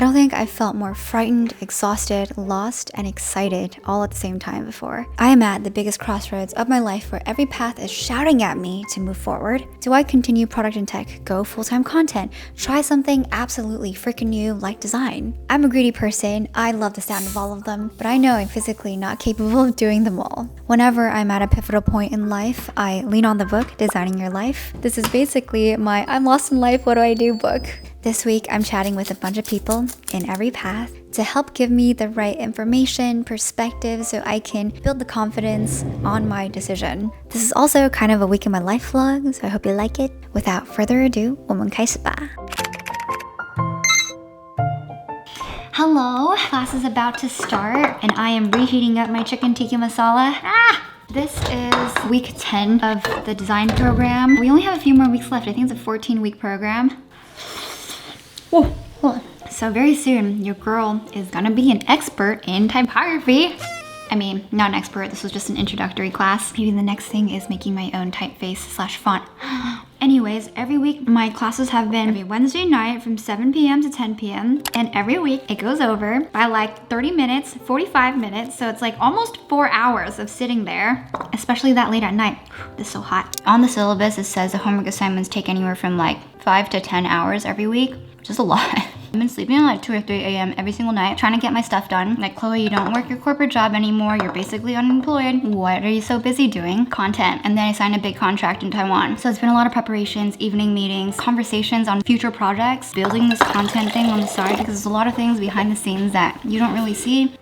don't think I've felt more frightened, exhausted, lost, and excited all at the same time before. I am at the biggest crossroads of my life where every path is shouting at me to move forward. Do I continue product and tech, go full-time content, try something absolutely freaking new like design? I'm a greedy person, I love the sound of all of them, but I know I'm physically not capable of doing them all. Whenever I'm at a pivotal point in life, I lean on the book, Designing Your Life. This is basically my I'm lost in life, what do I do book. This week, I'm chatting with a bunch of people in every path to help give me the right information, perspective, so I can build the confidence on my decision. This is also kind of a week in my life vlog, so I hope you like it. Without further ado, 我们开始吧. Hello, class is about to start, and I am reheating up my chicken tikka masala. This is week 10 of the design program. We only have a few more weeks left. I think it's a 14-week program. So very soon, your girl is gonna be an expert in typography. I mean, not an expert, this was just an introductory class. Maybe the next thing is making my own typeface/font. Anyways, every week my classes have been every Wednesday night from 7 p.m. to 10 p.m. And every week it goes over by like 30 minutes, 45 minutes. So it's like almost 4 hours of sitting there, especially that late at night. This is so hot. On the syllabus, it says the homework assignments take anywhere from like 5 to 10 hours every week, which is a lot. I've been sleeping at like 2 or 3 a.m. every single night, trying to get my stuff done. Like, Chloe, you don't work your corporate job anymore. You're basically unemployed. What are you so busy doing? Content. And then I signed a big contract in Taiwan. So it's been a lot of preparations, evening meetings, conversations on future projects, building this content thing on the side because there's a lot of things behind the scenes that you don't really see.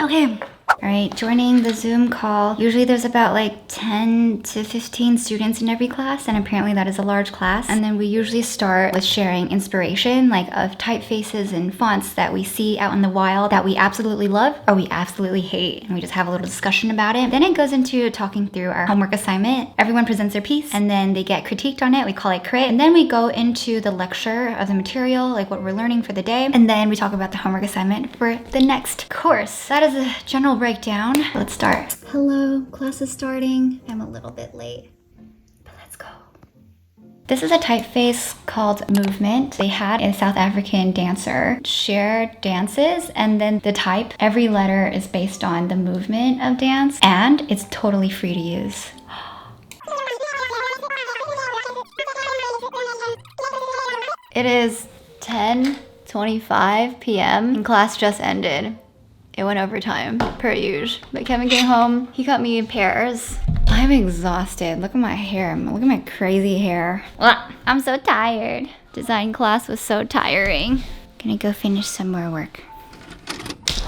Okay. All right, joining the Zoom call. Usually there's about like 10 to 15 students in every class, and apparently that is a large class. And then we usually start with sharing inspiration, like of typefaces and fonts that we see out in the wild that we absolutely love or we absolutely hate. And we just have a little discussion about it. Then it goes into talking through our homework assignment. Everyone presents their piece and then they get critiqued on it. We call it crit. And then we go into the lecture of the material, like what we're learning for the day. And then we talk about the homework assignment for the next course. That is a general breakdown. Let's start. Hello, class is starting. I'm a little bit late, but let's go. This is a typeface called Movement. They had a South African dancer share dances, and then the type, every letter is based on the movement of dance, and it's totally free to use. It is 10:25 p.m. and class just ended. It went overtime, per usual. But Kevin came home, he cut me in pairs. I'm exhausted. Look at my hair. Look at my crazy hair. I'm so tired. Design class was so tiring. Gonna go finish some more work.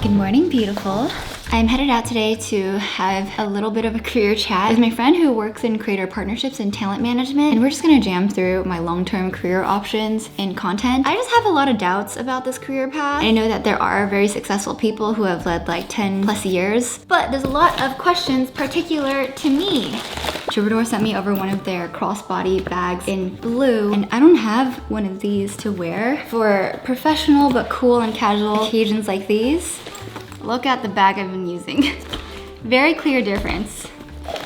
Good morning, beautiful. I'm headed out today to have a little bit of a career chat with my friend who works in creator partnerships and talent management, and we're just gonna jam through my long-term career options in content. I just have a lot of doubts about this career path. I know that there are very successful people who have led like 10 plus years, but there's a lot of questions particular to me. Troubadour sent me over one of their crossbody bags in blue, and I don't have one of these to wear for professional but cool and casual occasions like these. Look at the bag I've been using. Very clear difference.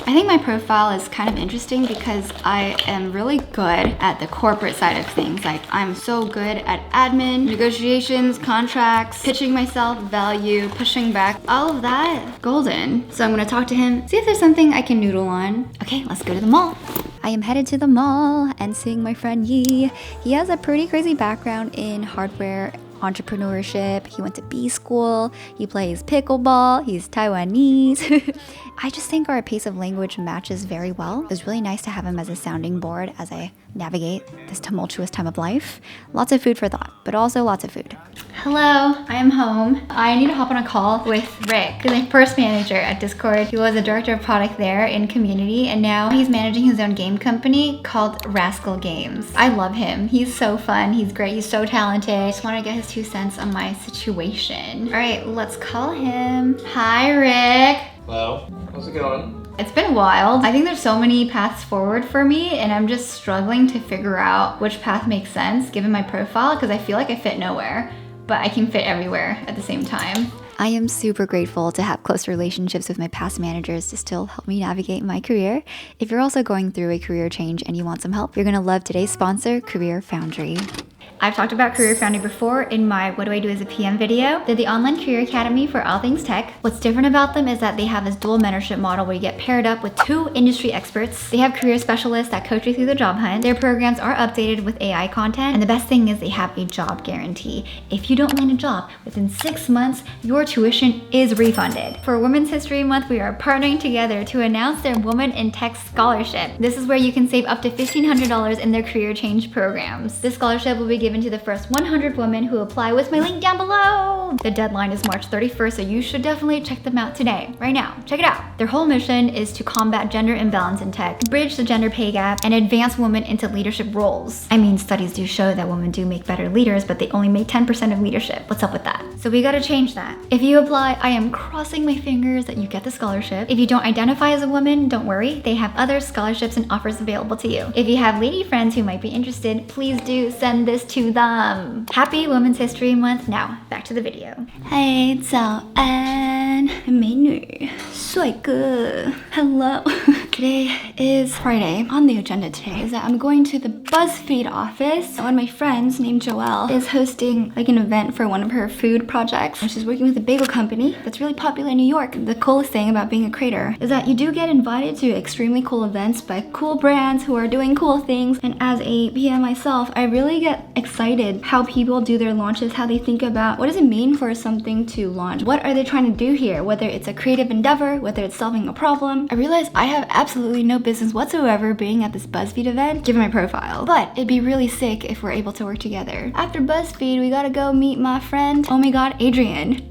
I think my profile is kind of interesting because I am really good at the corporate side of things. Like, I'm so good at admin, negotiations, contracts, pitching myself, value, pushing back, all of that, golden. So I'm gonna talk to him, see if there's something I can noodle on. Okay, let's go to the mall. I am headed to the mall and seeing my friend Yi. He has a pretty crazy background in hardware entrepreneurship. He went to B school, he plays pickleball, he's Taiwanese. I just think our pace of language matches very well. It was really nice to have him as a sounding board as I navigate this tumultuous time of life. Lots of food for thought, but also lots of food. Hello, I am home. I need to hop on a call with Rick. He's my first manager at Discord. He was a director of product there in community, and now he's managing his own game company called Rascal Games. I love him. He's so fun. He's great. He's so talented. I just want to get his 2 cents on my situation. All right, let's call him. Hi, Rick. Hello, how's it going? It's been wild. I think there's so many paths forward for me, and I'm just struggling to figure out which path makes sense given my profile, because I feel like I fit nowhere, but I can fit everywhere at the same time. I am super grateful to have close relationships with my past managers to still help me navigate my career. If you're also going through a career change and you want some help, you're gonna love today's sponsor, CareerFoundry. I've talked about CareerFoundry before in my What Do I Do as a PM video. They're the online career academy for all things tech. What's different about them is that they have this dual mentorship model where you get paired up with 2 industry experts. They have career specialists that coach you through the job hunt. Their programs are updated with AI content. And the best thing is they have a job guarantee. If you don't land a job within 6 months, your tuition is refunded. For Women's History Month, we are partnering together to announce their Women in Tech Scholarship. This is where you can save up to $1,500 in their career change programs. This scholarship will be given to the first 100 women who apply with my link down below. The deadline is March 31st, so you should definitely check them out today, right now. Check it out. Their whole mission is to combat gender imbalance in tech, bridge the gender pay gap, and advance women into leadership roles. I mean, studies do show that women do make better leaders, but they only make 10% of leadership. What's up with that? So we gotta change that. If you apply, I am crossing my fingers that you get the scholarship. If you don't identify as a woman, don't worry. They have other scholarships and offers available to you. If you have lady friends who might be interested, please do send this to them. Happy Women's History Month. Now, back to the video. Hey, 早安，美女，帅哥。Hello. Today is Friday. On the agenda today is that I'm going to the BuzzFeed office. One of my friends named Joelle is hosting like an event for one of her food projects. She's working with a bagel company that's really popular in New York. The coolest thing about being a creator is that you do get invited to extremely cool events by cool brands who are doing cool things. And as a PM myself, I really get excited how people do their launches, how they think about what does it mean for something to launch? What are they trying to do here? Whether it's a creative endeavor, whether it's solving a problem. I realize I have absolutely no business whatsoever being at this BuzzFeed event, given my profile. But it'd be really sick if we're able to work together. After BuzzFeed, we gotta go meet my friend, oh my god, Adrian.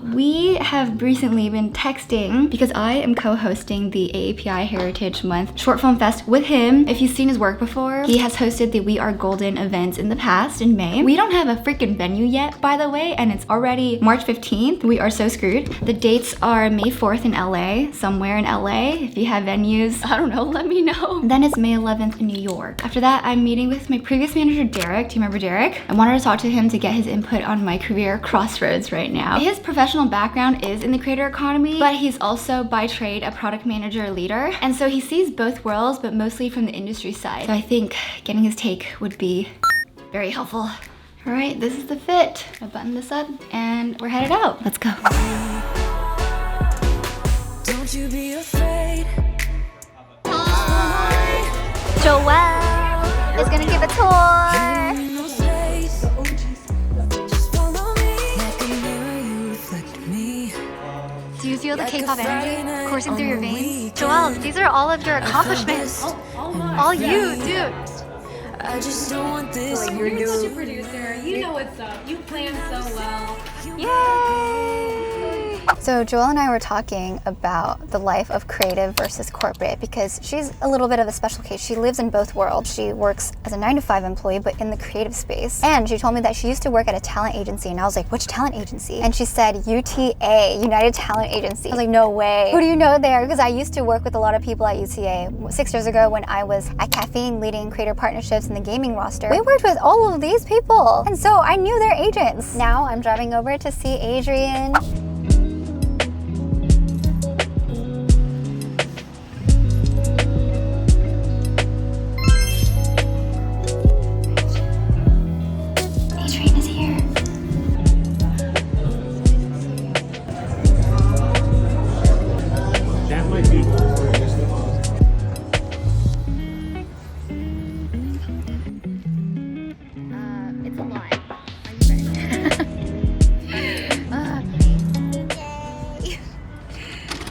We have recently been texting because I am co-hosting the AAPI Heritage Month Short Film Fest with him. If you've seen his work before, he has hosted the We Are Golden events in the past in May. We don't have a freaking venue yet, by the way, and it's already March 15th. We are so screwed. The dates are May 4th in LA, somewhere in LA. If you have venues, I don't know, let me know. Then it's May 11th in New York. After that, I'm meeting with my previous manager, Derek. Do you remember Derek? I wanted to talk to him to get his input on my career crossroads right now. His professional background is in the creator economy, but he's also by trade a product manager leader. And so he sees both worlds, but mostly from the industry side. So I think getting his take would be very helpful. All right, this is the fit. I'll button this up and we're headed out. Let's go. Don't you be afraid. Joelle is gonna give a tour. Do you feel the K-pop energy coursing through your veins? Joelle, these are all of your accomplishments. All you, dude. I just don't want this. Like you're such a producer. You know what's up. You plan so well. Yay! So Joelle and I were talking about the life of creative versus corporate because she's a little bit of a special case. She lives in both worlds. She works as a 9-to-5 employee, but in the creative space. And she told me that she used to work at a talent agency, and I was like, which talent agency? And she said UTA, United Talent Agency. I was like, no way. Who do you know there? Because I used to work with a lot of people at UTA. 6 years ago when I was at Caffeine leading creator partnerships in the gaming roster, we worked with all of these people. And so I knew their agents. Now I'm driving over to see Adrian.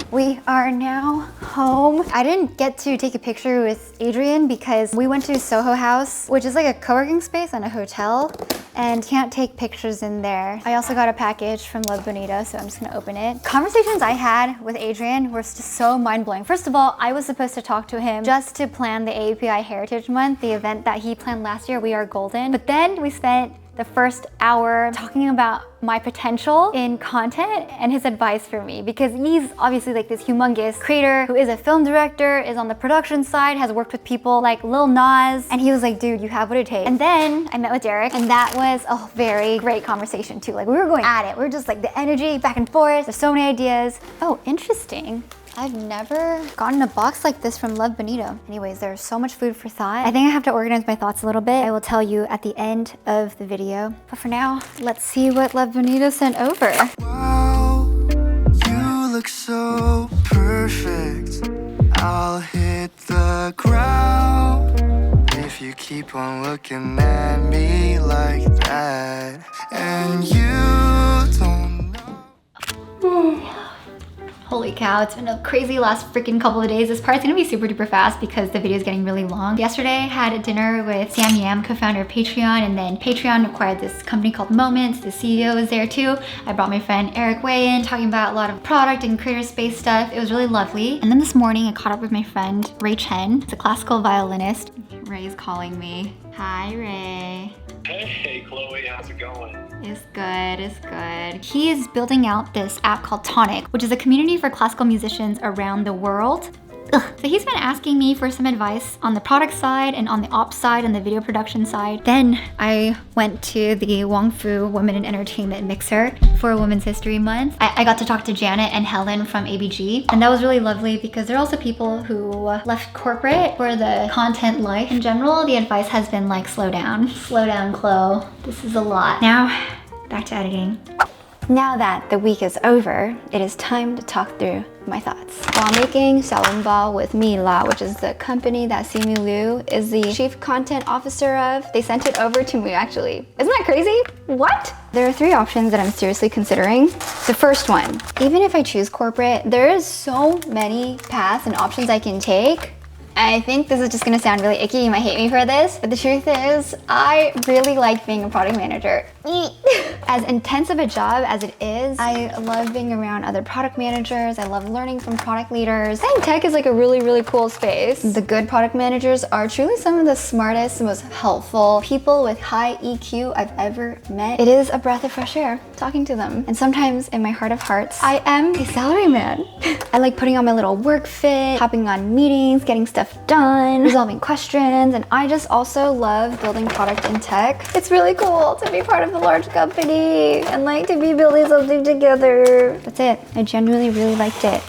We are now home. I didn't get to take a picture with Adrian because we went to Soho House, which is like a co-working space and a hotel, and can't take pictures in there. I also got a package from Love Bonito, so I'm just gonna open it. Conversations I had with Adrian were just so mind-blowing. First of all, I was supposed to talk to him just to plan the AAPI Heritage Month, the event that he planned last year, We Are Golden. But then we spent the first hour talking about my potential in content and his advice for me, because he's obviously like this humongous creator who is a film director, is on the production side, has worked with people like Lil Nas, and he was like, dude, you have what it takes. And then I met with Derek, and that was a very great conversation too. Like we were going at it. We were just like the energy back and forth. There's so many ideas. Oh, interesting. I've never gotten a box like this from Love Bonito. Anyways, there's so much food for thought. I think I have to organize my thoughts a little bit. I will tell you at the end of the video. But for now, let's see what Love Bonito sent over. Wow, you look so perfect. I'll hit the ground if you keep on looking at me like that. And you don't know. Holy cow, it's been a crazy last freaking couple of days. This part's gonna be super duper fast because the video is getting really long. Yesterday, I had a dinner with Sam Yam, co-founder of Patreon, and then Patreon acquired this company called Moments. The CEO was there too. I brought my friend Eric Way in, talking about a lot of product and creator space stuff. It was really lovely. And then this morning, I caught up with my friend Ray Chen. He's a classical violinist. Ray's calling me. Hi, Ray. Hey, Chloe, how's it going? It's good, it's good. He is building out this app called Tonic, which is a community for classical musicians around the world. So he's been asking me for some advice on the product side and on the ops side and the video production side. Then I went to the Wong Fu Women in Entertainment Mixer for Women's History Month. I got to talk to Janet and Helen from ABG, and that was really lovely because they're also people who left corporate for the content life. In general, the advice has been like, slow down, Chloe. This is a lot. Now, back to editing. Now that the week is over, it is time to talk through my thoughts. While making xiaolongbao with Mila, which is the company that Simi Liu is the chief content officer of, they sent it over to me actually. Isn't that crazy? What? There are 3 options that I'm seriously considering. The first one, even if I choose corporate, there is so many paths and options I can take. I think this is just gonna sound really icky, you might hate me for this, but the truth is, I really like being a product manager. As intense of a job as it is, I love being around other product managers, I love learning from product leaders. I think tech is like a really, really cool space. The good product managers are truly some of the smartest, most helpful people with high EQ I've ever met. It is a breath of fresh air talking to them. And sometimes in my heart of hearts, I am a salary man. I like putting on my little work fit, hopping on meetings, getting stuff done, resolving questions, and I just also love building product in tech. It's really cool to be part of a large company and like to be building something together. That's it. I genuinely really liked it.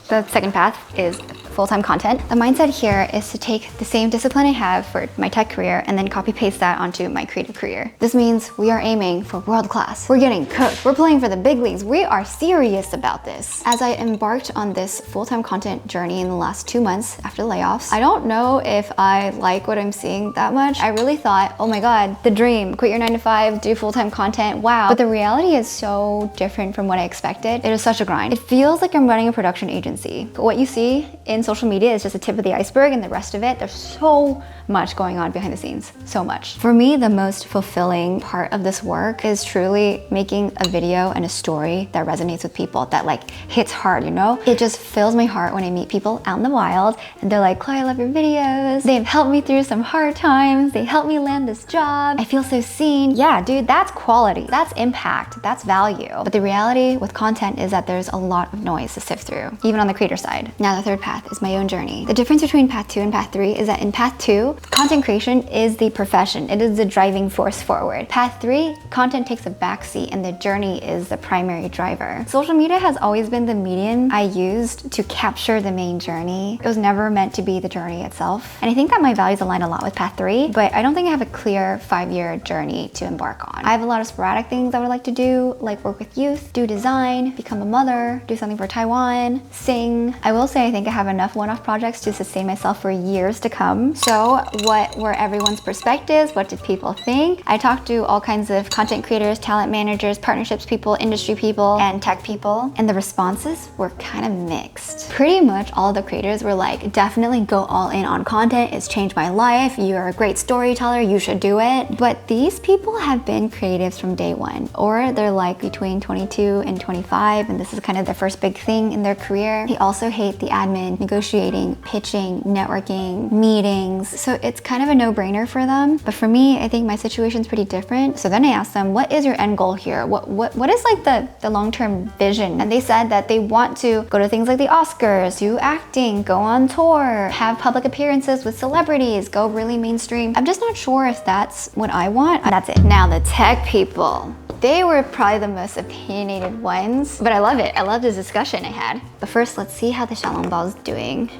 The second path is full-time content. The mindset here is to take the same discipline I have for my tech career and then copy paste that onto my creative career. This means we are aiming for world class. We're getting coached. We're playing for the big leagues. We are serious about this. As I embarked on this full-time content journey in the last 2 months after the layoffs, I don't know if I like what I'm seeing that much. I really thought, oh my God, the dream, quit your 9 to 5, do full-time content, wow. But the reality is so different from what I expected. It is such a grind. It feels like I'm running a production agency. But what you see in social media is just a tip of the iceberg, and the rest of it, there's so much going on behind the scenes, so much. For me, the most fulfilling part of this work is truly making a video and a story that resonates with people, that like hits hard, you know? It just fills my heart when I meet people out in the wild and they're like, Chloe, I love your videos. They've helped me through some hard times. They helped me land this job. I feel so seen. Yeah, dude, that's quality. That's impact. That's value. But the reality with content is that there's a lot of noise to sift through, even on the creator side. Now, the third path is my own journey. The difference between path 2 and path 3 is that in path 2, content creation is the profession. It is the driving force forward. Path 3, content takes a backseat and the journey is the primary driver. Social media has always been the medium I used to capture the main journey. It was never meant to be the journey itself. And I think that my values align a lot with path 3, but I don't think I have a clear 5-year journey to embark on. I have a lot of sporadic things I would like to do, like work with youth, do design, become a mother, do something for Taiwan, sing. I will say I think I have enough one-off projects to sustain myself for years to come. So what were everyone's perspectives, what did people think. I talked to all kinds of content creators, talent managers, partnerships people, industry people, and tech people, and the responses were kind of mixed. Pretty much all the creators were like, definitely go all in on content, it's changed my life, you're a great storyteller, you should do it. But these people have been creatives from day one, or they're like between 22 and 25, and this is kind of their first big thing in their career. They also hate the admin, negotiating, pitching, networking, meetings, so it's kind of a no-brainer for them. But for me, I think my situation's pretty different. So then I asked them, what is your end goal here? What is like the long-term vision? And they said that they want to go to things like the Oscars, do acting, go on tour, have public appearances with celebrities, go really mainstream. I'm just not sure if that's what I want. And that's it. Now the tech people. They were probably the most opinionated ones, but I love it. I love this discussion I had. But first, let's see how the xiaolongbao is doing.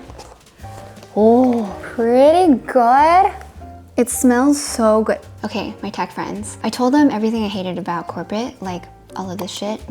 Oh, pretty good. It smells so good. Okay, my tech friends. I told them everything I hated about corporate, like all of this shit.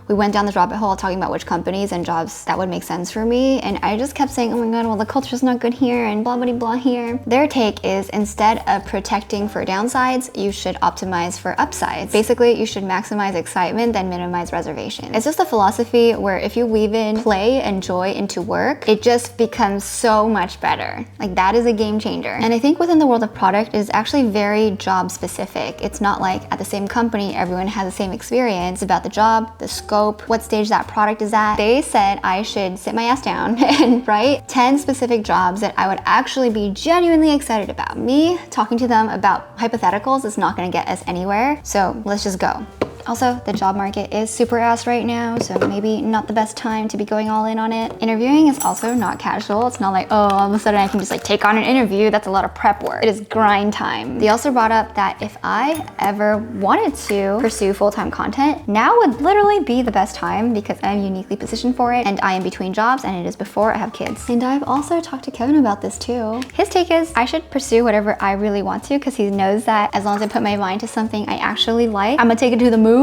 We went down this rabbit hole talking about which companies and jobs that would make sense for me, and I just kept saying, oh my god, well the culture's not good here and blah blah blah here. Their take is, instead of protecting for downsides, you should optimize for upsides. Basically, you should maximize excitement then minimize reservation. It's just a philosophy where if you weave in play and joy into work, it just becomes so much better. Like, that is a game changer. And I think within the world of product, it is actually very job specific. It's not like at the same company everyone has the same experience. It's about the job, the scope, what stage that product is at. They said I should sit my ass down and write 10 specific jobs that I would actually be genuinely excited about. Me talking to them about hypotheticals is not gonna get us anywhere, so let's just go. Also, the job market is super ass right now, so maybe not the best time to be going all in on it. Interviewing is also not casual. It's not like, oh, all of a sudden I can just like take on an interview. That's a lot of prep work. It is grind time. They also brought up that if I ever wanted to pursue full-time content, now would literally be the best time because I'm uniquely positioned for it, and I am between jobs, and it is before I have kids. And I've also talked to Kevin about this too. His take is I should pursue whatever I really want to, because he knows that as long as I put my mind to something I actually like, I'm gonna take it to the moon.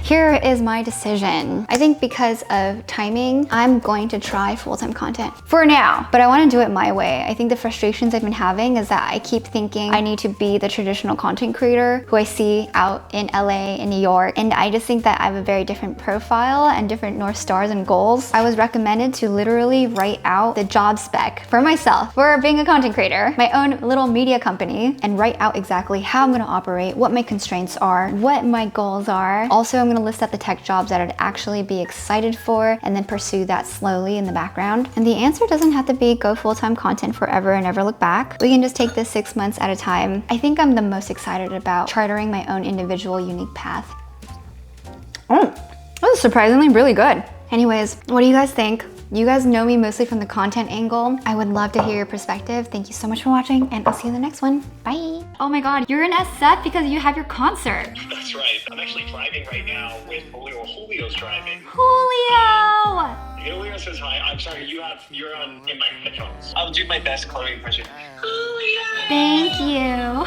Here is my decision. I think because of timing, I'm going to try full-time content for now, but I want to do it my way. I think the frustrations I've been having is that I keep thinking I need to be the traditional content creator who I see out in LA and New York, and I just think that I have a very different profile and different North Stars and goals. I was recommended to literally write out the job spec for myself for being a content creator, my own little media company, and write out exactly how I'm going to operate, what my constraints are, what my goals are. Also, I'm gonna list out the tech jobs that I'd actually be excited for and then pursue that slowly in the background. And the answer doesn't have to be go full-time content forever and never look back. We can just take this 6 months at a time. I think I'm the most excited about chartering my own individual unique path. Oh, that was surprisingly really good. Anyways, what do you guys think? You guys know me mostly from the content angle. I would love to hear your perspective. Thank you so much for watching, and I'll see you in the next one. Bye. Oh my god, you're in SF because you have your concert. That's right. I'm actually driving right now with Julio. Julio's driving. Julio! Julio says hi. I'm sorry, you're on in my headphones. I'll do my best Chloe impression. Julio! Thank you.